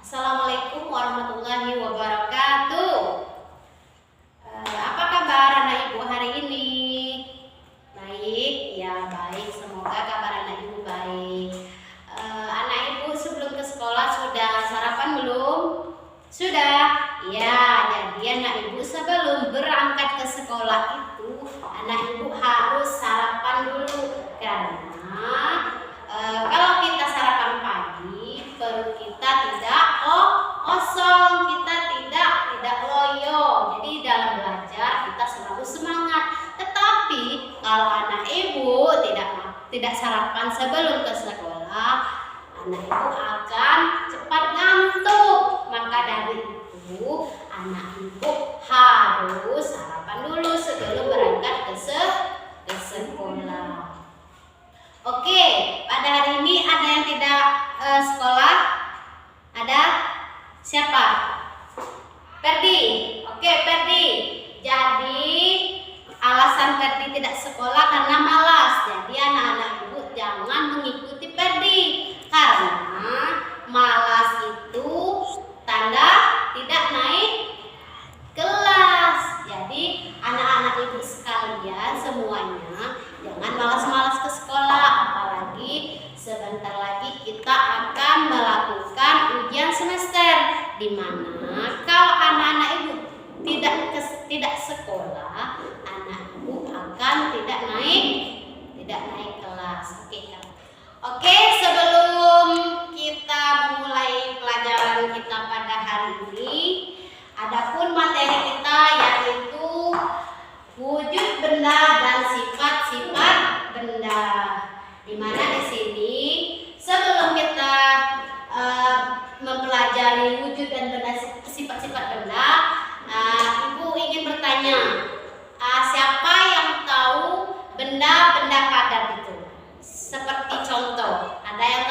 Assalamualaikum warahmatullahi wabarakatuh. Apa kabar anak ibu hari ini? Baik, ya baik. Semoga kabar anak ibu baik. Anak ibu sebelum ke sekolah sudah sarapan belum? Sudah? Ya, jadi anak ibu sebelum berangkat ke sekolah itu anak ibu harus sarapan dulu karena kalau kita sarapan pagi perut kita tidak kosong, kita tidak loyo. Jadi dalam belajar kita selalu semangat. Tetapi kalau anak ibu tidak sarapan sebelum ke sekolah, anak ibu akan cepat ngantuk. Maka dari itu anak ibu harus sarapan dulu sebelum berangkat ke sekolah. Oke, pada hari ini ada yang tidak sekolah? Ada? Siapa? Ferdi. Oke, Ferdi. Jadi alasan Ferdi tidak sekolah karena malas. Jadi anak-anak ibu jangan mengikuti Ferdi karena malas itu tanda tidak naik kelas. Jadi anak-anak ibu sekalian semuanya jangan malas-malas ke sekolah, apalagi sebentar lagi kita akan melakukan ujian semester, di mana kalau anak-anak ibu tidak sekolah, anak ibu akan tidak naik kelas. Oke, sebelum kita memulai pelajaran kita pada hari ini, adapun materi kita yaitu wujud benda dan sifat-sifat benda. Di mana di sini sebelum kita mempelajari wujud dan benda, sifat-sifat benda, ibu ingin bertanya, siapa yang tahu benda-benda padat itu? Seperti contoh, ada yang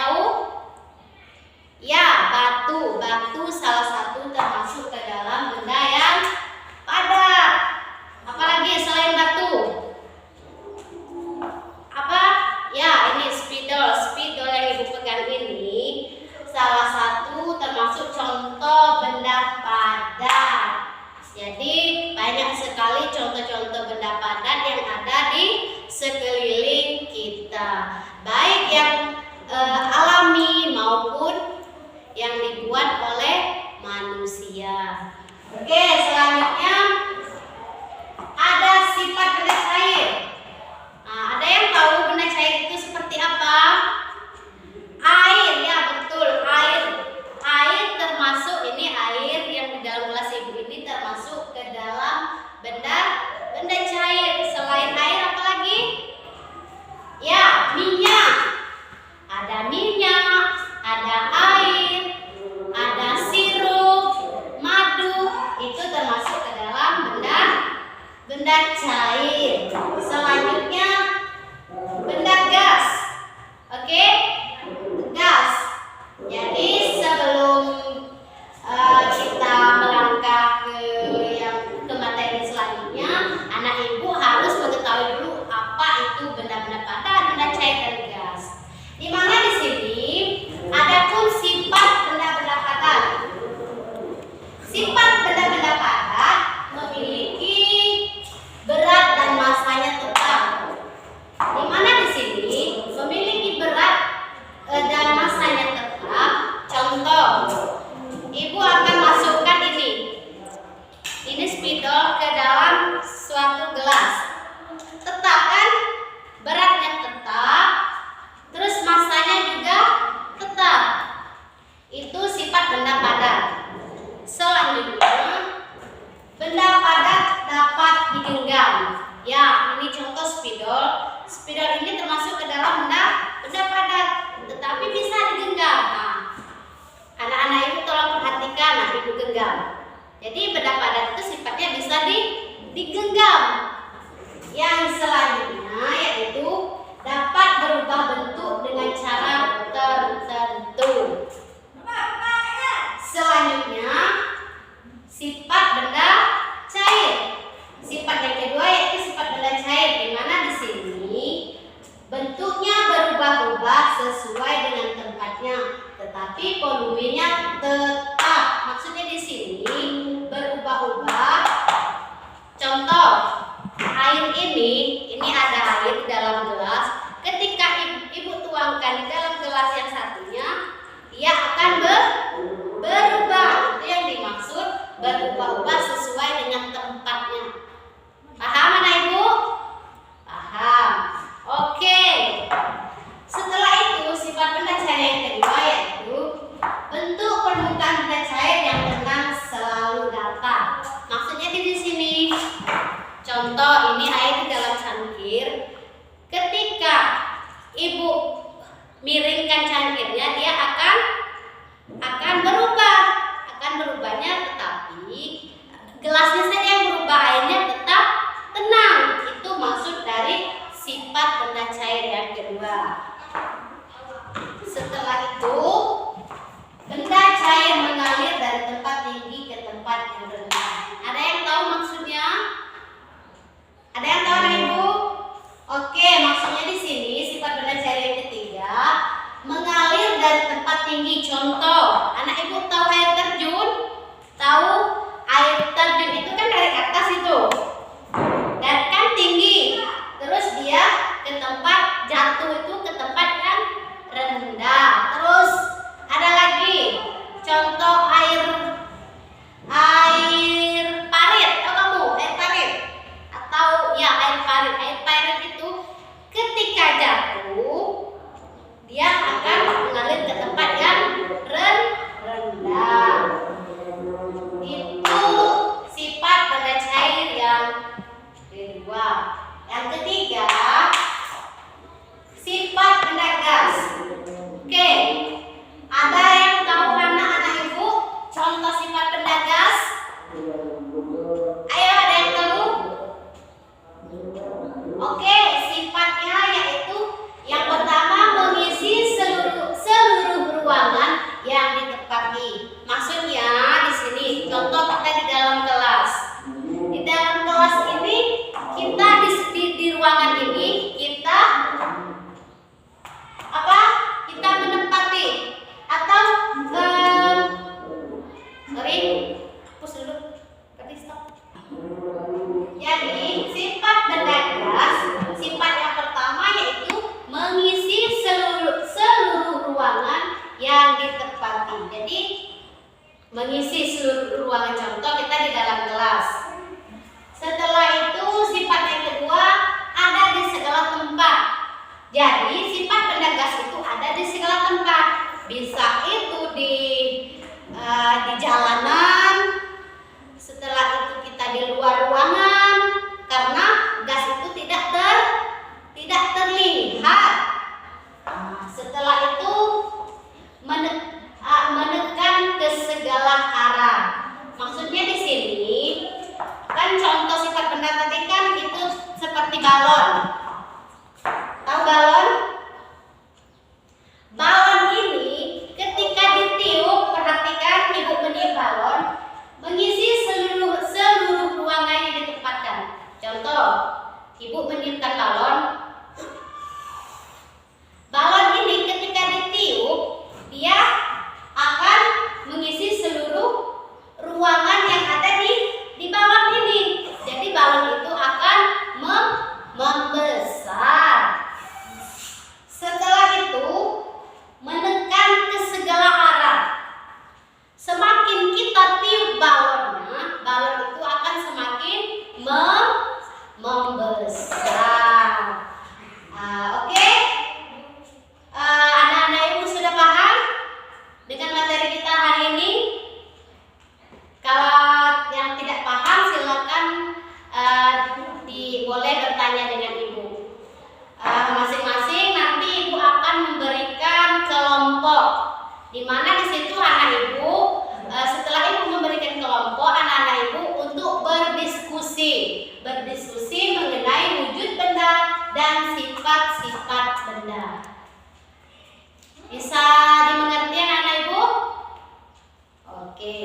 tapi volumenya tetap. Maksudnya di sini berubah-ubah. Contoh, air ini ada air di dalam gelas. Ketika ibu tuangkan di dalam gelas yang satunya, dia akan berubah. Itu yang dimaksud berubah-ubah sesuai dengan tempatnya. Paham anak ibu? Paham. Oke. Setelah itu sifat benda cair yang kedua yaitu bentuk permukaan benda cair yang tenang selalu datar. Maksudnya di sini. Contoh, ini air di dalam cangkir. Ketika ibu miringkan cangkirnya, dia akan berubah. Akan berubahnya, tetapi gelasnya saja yang berubah, airnya tetap tenang. Itu maksud dari sifat benda cair yang kedua. Setelah itu, benda cair mengalir dari tempat tinggi ke tempat yang rendah. Ada yang tahu maksudnya? Ada yang tahu anak ibu? Oke, maksudnya di sini sifat benda cair yang ketiga mengalir dari tempat tinggi. Contoh, anak ibu tahu air terjun? Tahu air terjun itu kan dari atas itu, dan kan tinggi. Terus dia ke tempat jatuh itu ke tempat yang rendah. Terus ada lagi contoh air parit. Tahu kamu air parit? Atau ya air parit. Air parit itu ketika jatuh dia akan mengalir ke tempat yang rendah. Itu sifat benda cair yang kedua. Yang ketiga, sifat benda gas. Oke, ada yang tahu anak-anak ibu contoh sifat benda gas? Ayo, ada yang tahu? Oke, sifatnya yaitu yang pertama mengisi seluruh ruangan yang ditempati. Maksudnya di sini contoh kita di dalam kelas. Di dalam kelas ini kita di ruangan ini kita kita menempati atau hapus dulu. Tadi stop. Jadi sifat benda gas, sifat yang pertama yaitu mengisi seluruh ruangan yang ditempati. Jadi mengisi seluruh ruangan, contoh kita di dalam kelas. Setelah itu sifat yang kedua ada di segala tempat. Jadi sifat benda gas itu ada di segala tempat. Bisa itu di jalanan. Setelah itu kita di luar ruangan, karena gas itu tidak terlihat. Setelah itu menekan ke segala arah. Maksudnya di sini kan contoh sifat benda tadi kan itu seperti balon. Tahu balon? Balon ini ketika ditiup, perhatikan ibu meniup balon, mengisi seluruh ruangan yang ditempatkan. Contoh, ibu meniupkan balon. Balon ini ketika ditiup, dia akan mengisi seluruh ruangan yang ada di balon ini. Jadi balon itu akan membesar. Setelah itu menekan ke segala arah. Semakin kita tiup balonnya, balon itu akan semakin membesar. Oke? Anak-anak ibu sudah paham dengan materi kita hari ini? Kalau yang tidak paham silakan boleh bertanya dengan ibu. Masing-masing nanti ibu akan memberikan kelompok, di mana di situ anak ibu setelah ibu memberikan kelompok anak-anak ibu untuk berdiskusi mengenai wujud benda dan sifat-sifat benda. Bisa dimengerti anak-anak ibu? Oke.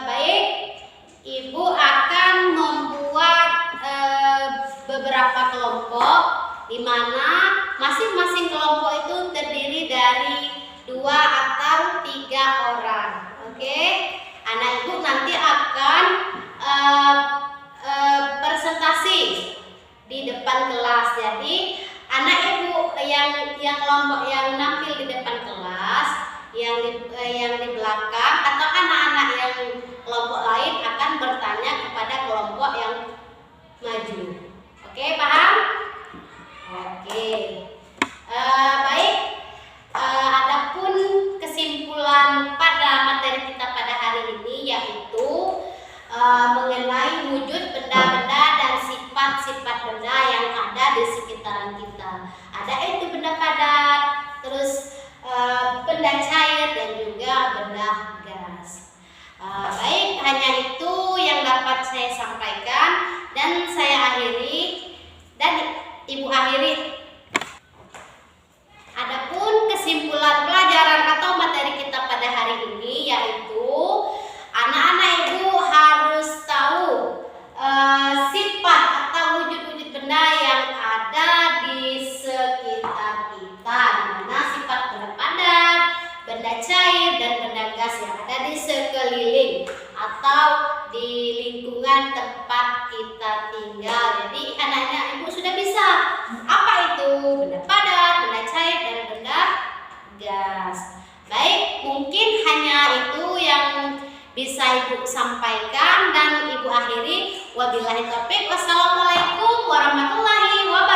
Baik, ibu akan membuat beberapa kelompok di mana masing-masing kelompok itu banyak orang. Oke, anak ibu nanti akan presentasi di depan kelas. Jadi anak ibu yang kelompok yang nampil di depan kelas, yang di belakang atau anak-anak yang kelompok lain akan bertanya kepada kelompok yang maju. Oke, paham? Oke. Baik. Adapun kesimpulan pada materi kita pada hari ini yaitu mengenai wujud benda-benda dan sifat-sifat benda yang ada di sekitaran kita. Ada itu benda padat, terus benda cair dan juga benda gas. Baik, hanya itu yang dapat saya sampaikan dan saya akhiri dan Ibu akhiri. Adapun kesimpulan pelajaran atau materi kita pada hari ini yaitu anak-anak ibu harus tahu sifat atau wujud-wujud benda yang ada di sekitar kita, di mana sifat benda padat, benda cair dan benda gas yang ada di sekeliling atau di lingkungan tempat kita tinggal. Jadi anak-anak ibu sudah bisa apa itu benda padat, benda cair dan benda gas. Baik, mungkin hanya itu yang bisa ibu sampaikan dan ibu akhiri. Wabillahi taufiq. Wassalamualaikum warahmatullahi wabarakatuh.